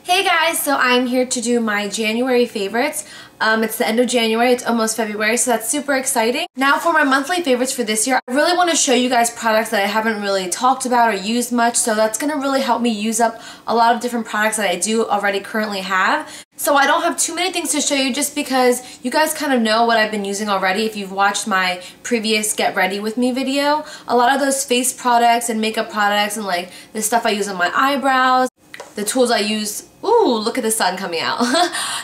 Hey guys, so I'm here to do my January favorites. It's the end of January, it's almost February, so that's super exciting. Now for my monthly favorites for this year, I really want to show you guys products that I haven't really talked about or used much, so that's going to really help me use up a lot of different products that I do already currently have. So I don't have too many things to show you just because you guys kind of know what I've been using already if you've watched my previous Get Ready With Me video. A lot of those face products and makeup products and like the stuff I use on my eyebrows, the tools I use, ooh, look at the sun coming out.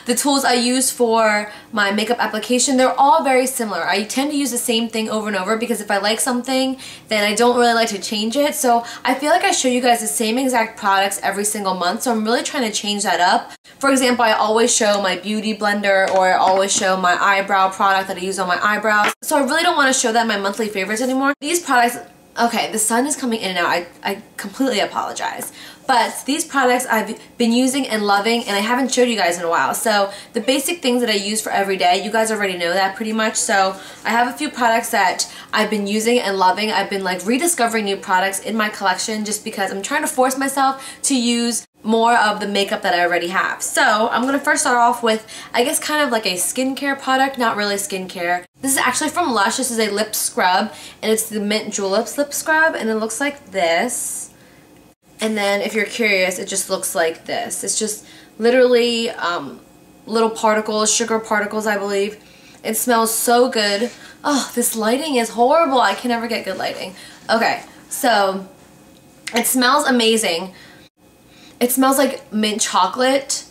The tools I use for my makeup application, they're all very similar. I tend to use the same thing over and over because if I like something, then I don't really like to change it. So I feel like I show you guys the same exact products every single month, so I'm really trying to change that up. For example, I always show my beauty blender or I always show my eyebrow product that I use on my eyebrows. So I really don't want to show that in my monthly favorites anymore. These products, okay, the sun is coming in and out. I completely apologize. But these products I've been using and loving and I haven't showed you guys in a while. So the basic things that I use for every day, you guys already know that pretty much. So I have a few products that I've been using and loving. I've been like rediscovering new products in my collection just because I'm trying to force myself to use more of the makeup that I already have. So I'm going to first start off with, I guess, kind of like a skincare product, not really skincare. This is actually from LUSH. This is a lip scrub and it's the Mint Juleps lip scrub and it looks like this. And then if you're curious, it just looks like this. It's just literally little particles, sugar particles, I believe. It smells so good. Oh, this lighting is horrible. I can never get good lighting. Okay, so it smells amazing. It smells like mint chocolate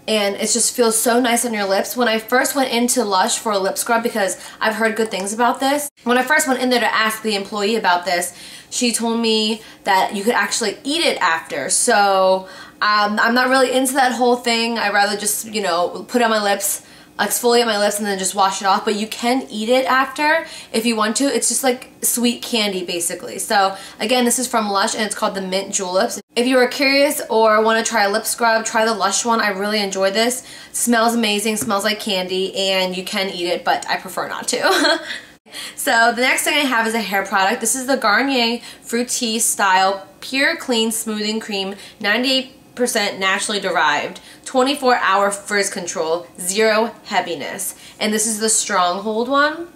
and it just feels so nice on your lips. When I first went into LUSH for a lip scrub, because I've heard good things about this, when I first went in there to ask the employee about this, she told me that you could actually eat it after. So I'm not really into that whole thing. I'd rather just, you know, put it on my lips, exfoliate my lips and then just wash it off, but you can eat it after if you want to. It's just like sweet candy basically. So again, this is from LUSH and it's called the Mint Juleps. If you are curious or want to try a lip scrub, try the LUSH one. I really enjoy this. It smells amazing, smells like candy, and you can eat it, but I prefer not to. So the next thing I have is a hair product. This is the Garnier Fructis Style Pure Clean Smoothing Cream, 98% naturally derived, 24-hour frizz control, zero heaviness. And this is the Stronghold one.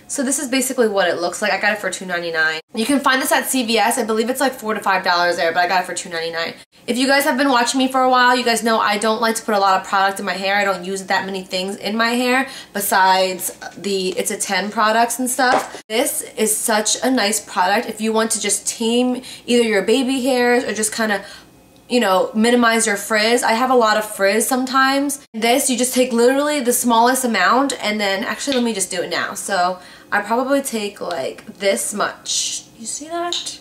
So this is basically what it looks like. I got it for $2.99. You can find this at CVS. I believe it's like $4 to $5 there, but I got it for $2.99. If you guys have been watching me for a while, you guys know I don't like to put a lot of product in my hair. I don't use that many things in my hair besides the It's a 10 products and stuff. This is such a nice product if you want to just tame either your baby hairs or just kind of, you know, minimize your frizz. I have a lot of frizz sometimes. This, you just take literally the smallest amount and then, actually let me just do it now. So I probably take like this much. You see that?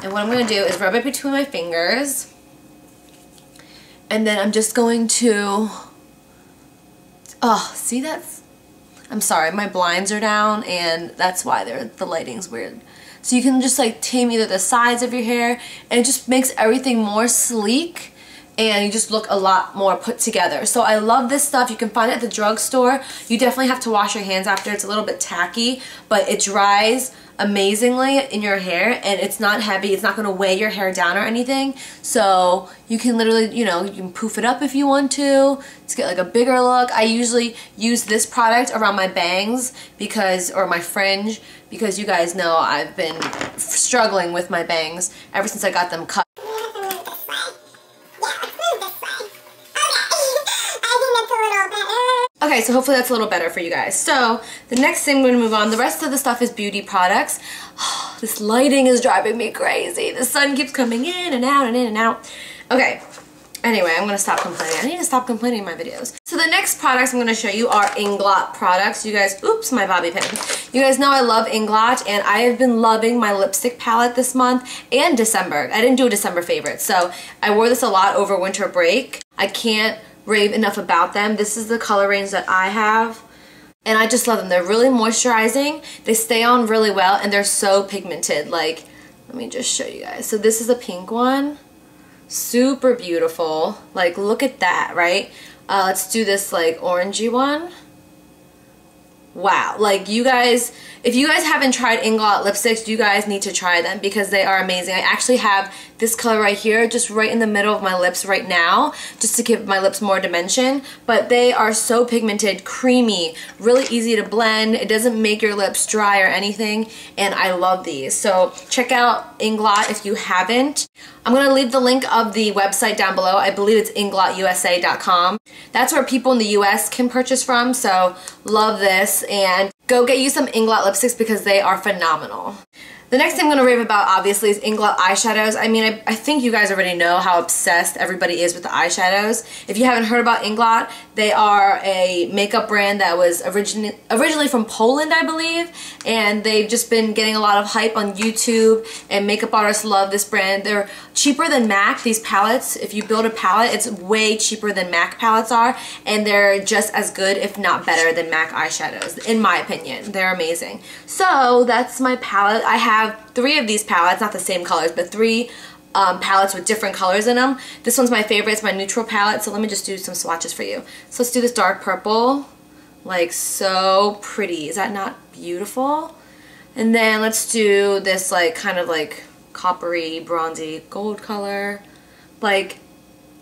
And what I'm going to do is rub it between my fingers. And then I'm just going to, oh, see that's, I'm sorry, my blinds are down and that's why the lighting's weird. So you can just like tame either the sides of your hair and it just makes everything more sleek and you just look a lot more put together. So I love this stuff. You can find it at the drugstore. You definitely have to wash your hands after. It's a little bit tacky, but it dries amazingly in your hair and it's not heavy. It's not going to weigh your hair down or anything. So you can literally, you know, you can poof it up if you want to get like a bigger look. I usually use this product around my bangs because, or my fringe, because you guys know I've been struggling with my bangs ever since I got them cut. Okay, so hopefully that's a little better for you guys. So the next thing we're going to move on, the rest of the stuff is beauty products. Oh, this lighting is driving me crazy. The sun keeps coming in and out and in and out. Okay, anyway, I'm going to stop complaining. I need to stop complaining in my videos. So the next products I'm going to show you are Inglot products. You guys, oops, my bobby pin. You guys know I love Inglot and I have been loving my lipstick palette this month and December. I didn't do a December favorite, so I wore this a lot over winter break. I can't rave enough about them. This is the color range that I have and I just love them. They're really moisturizing, they stay on really well, and they're so pigmented. Like, let me just show you guys. So this is a pink one, super beautiful. Like, look at that, right? Let's do this like orangey one. wow. Like, you guys, if you guys haven't tried Inglot lipsticks, you guys need to try them because they are amazing. I actually have this color right here, just right in the middle of my lips right now, just to give my lips more dimension. But they are so pigmented, creamy, really easy to blend. It doesn't make your lips dry or anything, and I love these. So check out Inglot if you haven't. I'm going to leave the link of the website down below. I believe it's inglotusa.com. That's where people in the US can purchase from, so love this. And go get you some Inglot lipsticks because they are phenomenal. The next thing I'm going to rave about, obviously, is Inglot eyeshadows. I mean, I think you guys already know how obsessed everybody is with the eyeshadows. If you haven't heard about Inglot, they are a makeup brand that was originally from Poland, I believe, and they've just been getting a lot of hype on YouTube, and makeup artists love this brand. They're cheaper than MAC, these palettes. If you build a palette, it's way cheaper than MAC palettes are, and they're just as good, if not better, than MAC eyeshadows, in my opinion. They're amazing. So that's my palette. I have 3 of these palettes, not the same colors, but 3 palettes with different colors in them. This one's my favorite. It's my neutral palette, so let me just do some swatches for you. So let's do this dark purple. Like, so pretty. Is that not beautiful? And then let's do this, like, kind of like coppery, bronzy gold color. Like,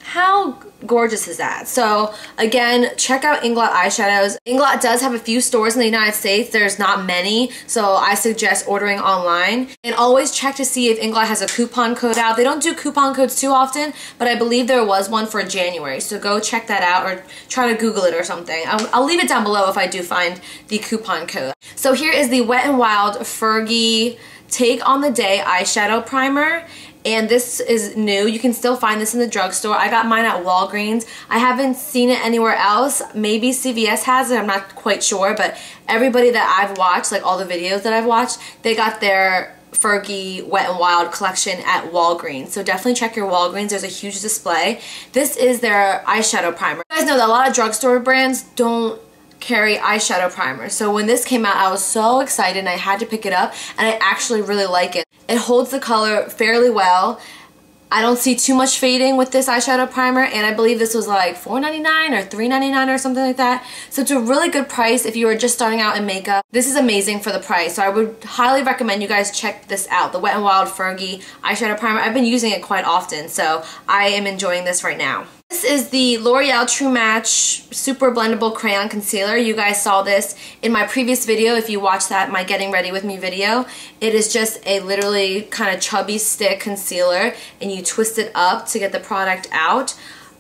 how gorgeous is that? So again, check out Inglot eyeshadows. Inglot does have a few stores in the United States. There's not many, so I suggest ordering online. And always check to see if Inglot has a coupon code out. They don't do coupon codes too often, but I believe there was one for January. So go check that out or try to Google it or something. I'll leave it down below if I do find the coupon code. So here is the Wet n Wild Fergie Take on the Day eyeshadow primer. And this is new. You can still find this in the drugstore. I got mine at Walgreens. I haven't seen it anywhere else. Maybe CVS has it. I'm not quite sure. But everybody that I've watched, like all the videos that I've watched, they got their Fergie Wet n Wild collection at Walgreens. So definitely check your Walgreens. There's a huge display. This is their eyeshadow primer. You guys know that a lot of drugstore brands don't carry eyeshadow primer. So when this came out, I was so excited and I had to pick it up, and I actually really like it. It holds the color fairly well. I don't see too much fading with this eyeshadow primer, and I believe this was like $4.99 or $3.99 or something like that. So it's a really good price if you are just starting out in makeup. This is amazing for the price, so I would highly recommend you guys check this out, the Wet n Wild Fergie eyeshadow primer. I've been using it quite often, so I am enjoying this right now. This is the L'Oreal True Match Super Blendable Crayon Concealer. You guys saw this in my previous video if you watched that, my Getting Ready With Me video. It is just a literally kind of chubby stick concealer, and you twist it up to get the product out.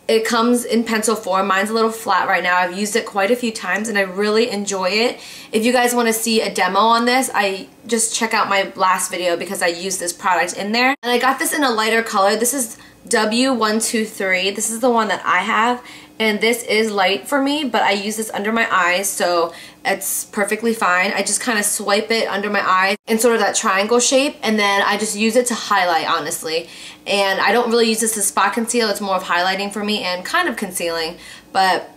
It comes in pencil form. Mine's a little flat right now. I've used it quite a few times and I really enjoy it. If you guys want to see a demo on this, I just check out my last video because I used this product in there. And I got this in a lighter color. This is W123. This is the one that I have, and this is light for me, but I use this under my eyes, so it's perfectly fine. I just kind of swipe it under my eyes in sort of that triangle shape, and then I just use it to highlight, honestly. And I don't really use this to spot conceal. It's more of highlighting for me and kind of concealing, but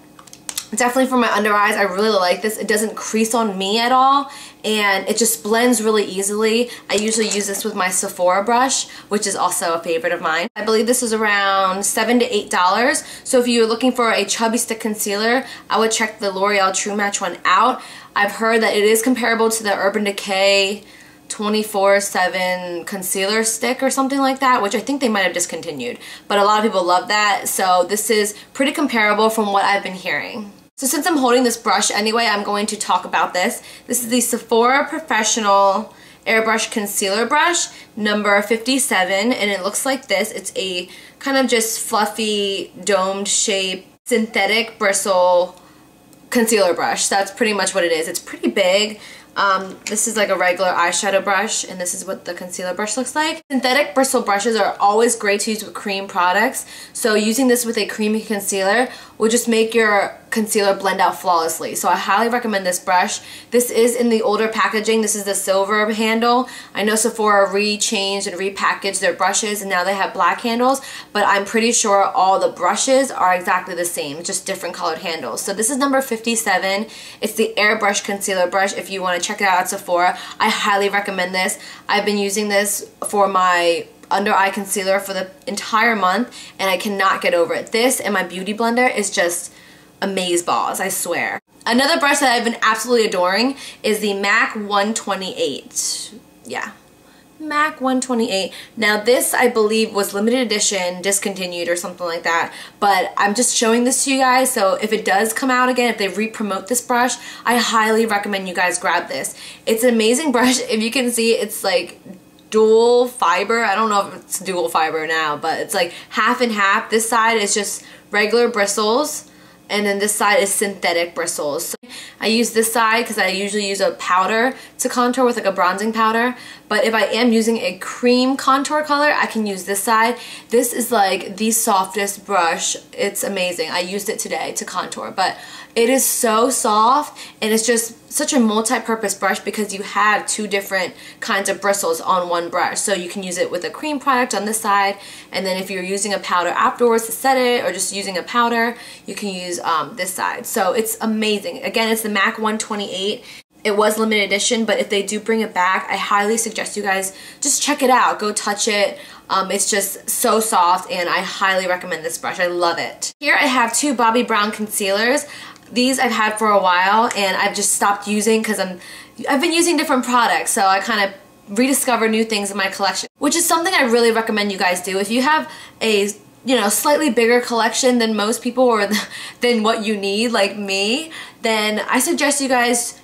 definitely for my under eyes, I really like this. It doesn't crease on me at all, and it just blends really easily. I usually use this with my Sephora brush, which is also a favorite of mine. I believe this is around $7 to $8. So if you're looking for a chubby stick concealer, I would check the L'Oreal True Match one out. I've heard that it is comparable to the Urban Decay 24/7 concealer stick or something like that, which I think they might have discontinued, but a lot of people love that, so this is pretty comparable from what I've been hearing. So since I'm holding this brush anyway, I'm going to talk about this. This is the Sephora Professional Airbrush Concealer Brush, number 57, and it looks like this. It's a kind of just fluffy, domed shape, synthetic bristle concealer brush. That's pretty much what it is. It's pretty big. This is like a regular eyeshadow brush, and this is what the concealer brush looks like. Synthetic bristle brushes are always great to use with cream products, so using this with a creamy concealer will just make your concealer blend out flawlessly. So I highly recommend this brush. This is in the older packaging. This is the silver handle. I know Sephora re-changed and repackaged their brushes, and now they have black handles, but I'm pretty sure all the brushes are exactly the same, just different colored handles. So this is number 57. It's the Airbrush Concealer Brush if you want to check it out at Sephora. I highly recommend this. I've been using this for my under eye concealer for the entire month, and I cannot get over it. This and my Beauty Blender is just amazeballs, I swear. Another brush that I've been absolutely adoring is the MAC 128. Yeah. MAC 128. Now this, I believe, was limited edition, discontinued or something like that, but I'm just showing this to you guys, so if it does come out again, if they re-promote this brush, I highly recommend you guys grab this. It's an amazing brush. If you can see, it's like dual fiber. I don't know if it's dual fiber now, but it's like half and half. This side is just regular bristles, and then this side is synthetic bristles. So I use this side because I usually use a powder to contour with like a bronzing powder, but if I am using a cream contour color, I can use this side. This is like the softest brush. It's amazing. I used it today to contour, but it is so soft, and it's just such a multi-purpose brush because you have two different kinds of bristles on one brush. So you can use it with a cream product on this side, and then if you're using a powder afterwards to set it, or just using a powder, you can use this side. So it's amazing. Again, it's the MAC 128. It was limited edition, but if they do bring it back, I highly suggest you guys just check it out. Go touch it. It's just so soft, and I highly recommend this brush. I love it. Here I have two Bobbi Brown concealers. These I've had for a while, and I've just stopped using because I've been using different products, so I kind of rediscover new things in my collection, which is something I really recommend you guys do. If you have a slightly bigger collection than most people, or than what you need, like me, then I suggest you guys,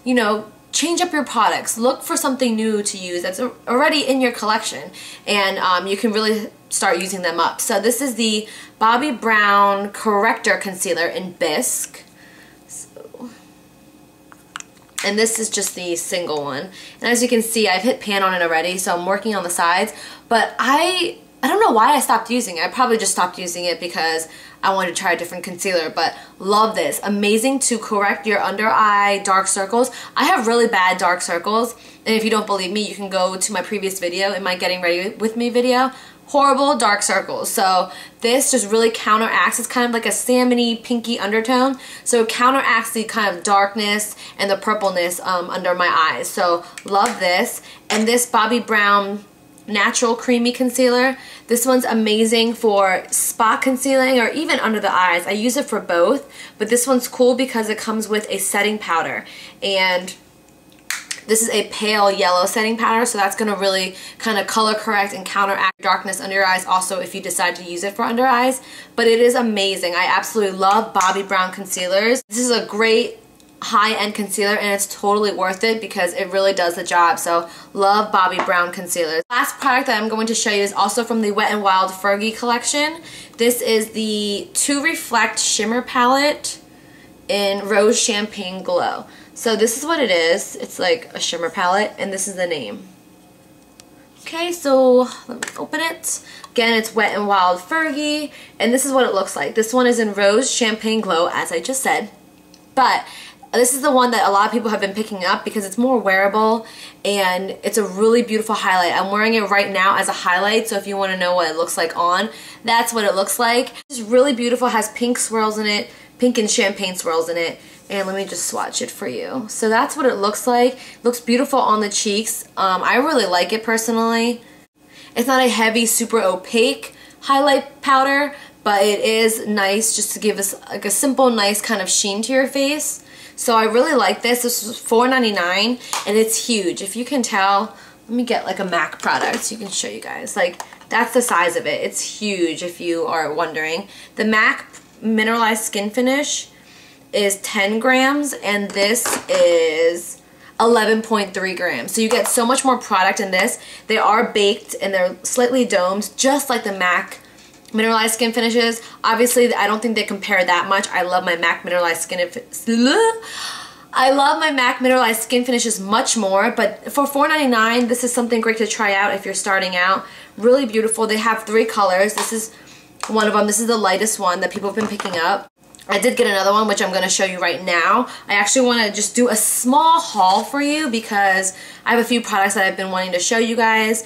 change up your products. Look for something new to use that's already in your collection, and you can really start using them up. So this is the Bobbi Brown Corrector Concealer in Bisque. And this is just the single one. And as you can see, I've hit pan on it already, so I'm working on the sides. But I don't know why I stopped using it. I probably just stopped using it because I wanted to try a different concealer, but love this. Amazing to correct your under eye dark circles. I have really bad dark circles, and if you don't believe me, you can go to my previous video, in my Getting Ready With Me video. Horrible dark circles. So this just really counteracts. It's kind of like a salmony pinky undertone, so it counteracts the kind of darkness and the purpleness under my eyes. So love this. And this Bobbi Brown Natural Creamy Concealer, this one's amazing for spot concealing or even under the eyes. I use it for both, but this one's cool because it comes with a setting powder, and this is a pale yellow setting powder, so that's going to really kind of color correct and counteract darkness under your eyes also if you decide to use it for under eyes. But it is amazing. I absolutely love Bobbi Brown concealers. This is a great high-end concealer, and it's totally worth it because it really does the job. So love Bobbi Brown concealers. Last product that I'm going to show you is also from the Wet n Wild Fergie collection. This is the To Reflect Shimmer Palette in Rose Champagne Glow. So this is what it is. It's like a shimmer palette, and this is the name. Okay, so let me open it. Again, it's Wet n Wild Fergie, and this is what it looks like. This one is in Rose Champagne Glow, as I just said. But this is the one that a lot of people have been picking up because it's more wearable, and it's a really beautiful highlight. I'm wearing it right now as a highlight, so if you want to know what it looks like on, that's what it looks like. It's really beautiful. It has pink swirls in it, pink and champagne swirls in it. And let me just swatch it for you. So that's what it looks like. It looks beautiful on the cheeks. I really like it personally. It's not a heavy, super opaque highlight powder, but it is nice just to give us like a simple, nice kind of sheen to your face. So I really like this. This was $4.99, and it's huge. If you can tell, let me get like a MAC product so you can show you guys. Like, that's the size of it. It's huge if you are wondering. The MAC Mineralized Skin Finish is 10 grams, and this is 11.3 grams. So you get so much more product in this. They are baked and they're slightly domed, just like the MAC Mineralized Skin Finishes. Obviously, I don't think they compare that much. I love my MAC Mineralized Skin Finishes much more, but for $4.99, this is something great to try out if you're starting out. Really beautiful. They have 3 colors. This is one of them. This is the lightest one that people have been picking up. I did get another one, which I'm going to show you right now. I actually want to just do a small haul for you because I have a few products that I've been wanting to show you guys.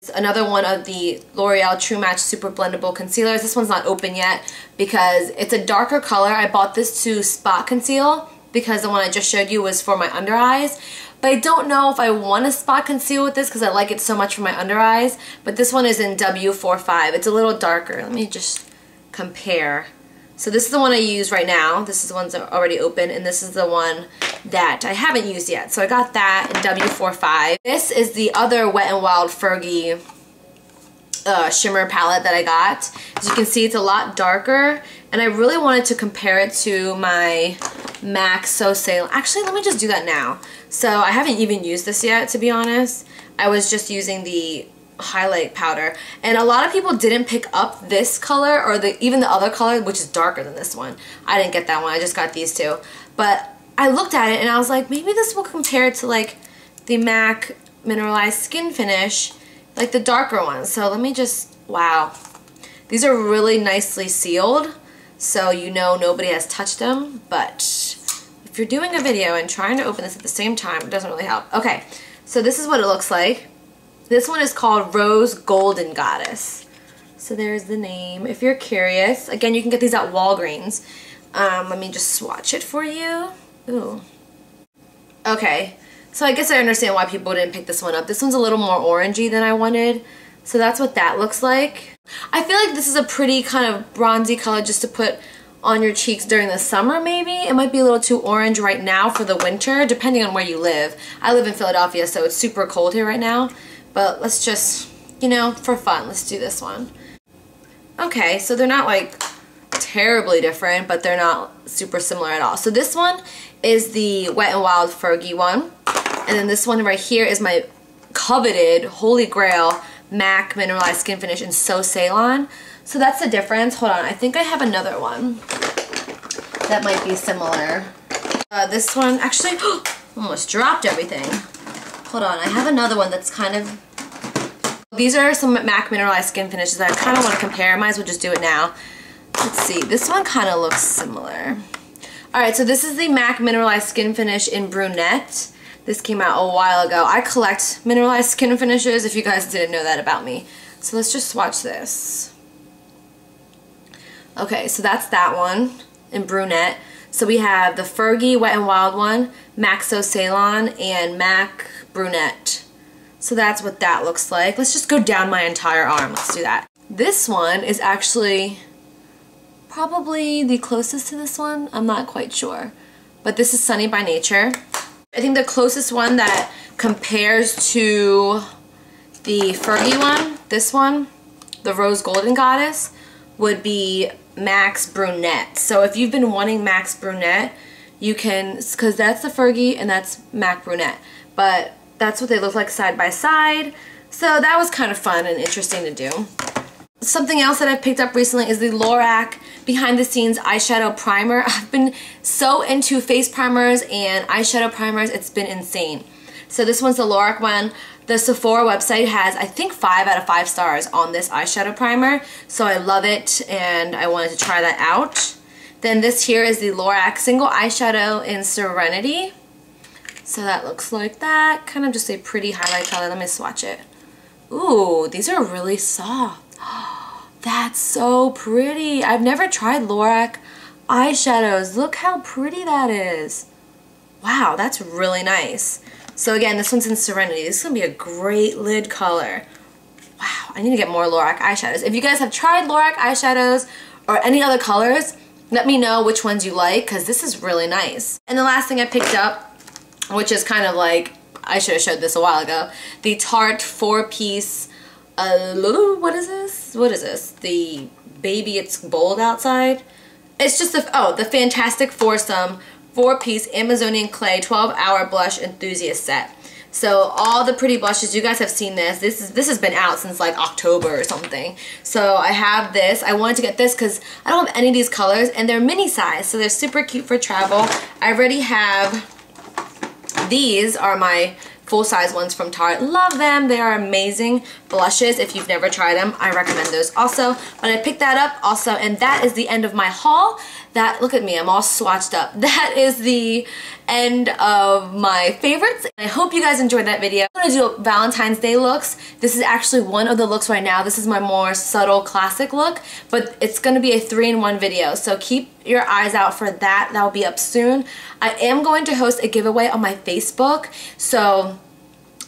It's another one of the L'Oreal True Match Super Blendable Concealers. This one's not open yet because it's a darker color. I bought this to spot conceal, because the one I just showed you was for my under eyes. But I don't know if I want to spot conceal with this because I like it so much for my under eyes. But this one is in W45. It's a little darker. Let me just compare. So this is the one I use right now. This is the one's already open, and this is the one that I haven't used yet. So I got that in W45. This is the other Wet n Wild Fergie shimmer palette that I got. As you can see, it's a lot darker, and I really wanted to compare it to my MAC So Ceylon. Actually, let me just do that now. So I haven't even used this yet, to be honest. I was just using the highlight powder, and a lot of people didn't pick up this color or even the other color, which is darker than this one. I didn't get that one. I just got these two. But I looked at it and I was like, maybe this will compare to like the MAC Mineralized Skin Finish, like the darker ones. So let me just, wow. These are really nicely sealed, so you know nobody has touched them. But if you're doing a video and trying to open this at the same time, it doesn't really help. Okay, so this is what it looks like. This one is called Rose Golden Goddess. So there's the name. If you're curious, again, you can get these at Walgreens. Let me just swatch it for you. Ooh. Okay, so I guess I understand why people didn't pick this one up. This one's a little more orangey than I wanted. So that's what that looks like. I feel like this is a pretty kind of bronzy color just to put on your cheeks during the summer maybe. It might be a little too orange right now for the winter, depending on where you live. I live in Philadelphia, so it's super cold here right now. But let's just, you know, for fun, let's do this one. Okay, so they're not like terribly different, but they're not super similar at all. So this one is the Wet n Wild Fergie one. And then this one right here is my coveted Holy Grail MAC Mineralized Skin Finish in So Ceylon. So that's the difference. Hold on, I think I have another one that might be similar. This one, actually, almost dropped everything. Hold on, I have another one that's kind of... These are some MAC Mineralized Skin Finishes that I kind of want to compare. I might as well just do it now. Let's see, this one kind of looks similar. Alright, so this is the MAC Mineralized Skin Finish in Brunette. This came out a while ago. I collect mineralized skin finishes, if you guys didn't know that about me. So let's just swatch this. Okay, so that's that one in Brunette. So we have the Fergie Wet n Wild one, MAC So Ceylon, and MAC Brunette. So that's what that looks like. Let's just go down my entire arm. Let's do that. This one is actually probably the closest to this one. I'm not quite sure. But this is Sunny by Nature. I think the closest one that compares to the Fergie one, this one, the Rose Golden Goddess, would be MAC's Brunette. So if you've been wanting MAC's Brunette, you can, because that's the Fergie and that's MAC Brunette. But that's what they look like side by side. So that was kind of fun and interesting to do. Something else that I've picked up recently is the Lorac Behind the Scenes Eyeshadow Primer. I've been so into face primers and eyeshadow primers, it's been insane. So this one's the Lorac one. The Sephora website has, I think, 5 out of 5 stars on this eyeshadow primer. So I love it and I wanted to try that out. Then this here is the Lorac Single Eyeshadow in Serenity. So that looks like that. Kind of just a pretty highlight color. Let me swatch it. Ooh, these are really soft. That's so pretty. I've never tried Lorac eyeshadows. Look how pretty that is. Wow, that's really nice. So again, this one's in Serenity. This is going to be a great lid color. Wow, I need to get more Lorac eyeshadows. If you guys have tried Lorac eyeshadows or any other colors, let me know which ones you like, because this is really nice. And the last thing I picked up, which is kind of like, I should have showed this a while ago, the Tarte 4-piece, what is this? What is this? The Baby It's Bold Outside? It's just the Fantastic Foursome 4-piece Amazonian Clay 12-hour blush enthusiast set. So all the pretty blushes, you guys have seen this. This has been out since like October or something. So I have this. I wanted to get this because I don't have any of these colors and they're mini size, so they're super cute for travel. I already have, these are my full-size ones from Tarte. Love them. They are amazing blushes. If you've never tried them, I recommend those also. But I picked that up also, and that is the end of my haul. that, look at me, I'm all swatched up. That is the end of my favorites. I hope you guys enjoyed that video. I'm gonna do Valentine's Day looks. This is actually one of the looks right now. This is my more subtle classic look, but it's gonna be a 3-in-1 video, so keep your eyes out for that. That will be up soon. I am going to host a giveaway on my Facebook, so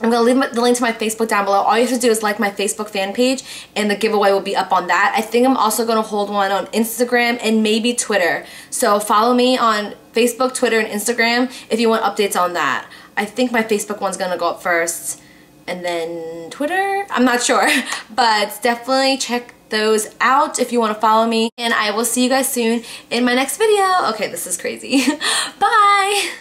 I'm going to leave the link to my Facebook down below. All you have to do is like my Facebook fan page and the giveaway will be up on that. I think I'm also going to hold one on Instagram and maybe Twitter. So follow me on Facebook, Twitter, and Instagram if you want updates on that. I think my Facebook one's going to go up first and then Twitter. I'm not sure, but definitely check those out if you want to follow me. And I will see you guys soon in my next video. Okay, this is crazy. Bye!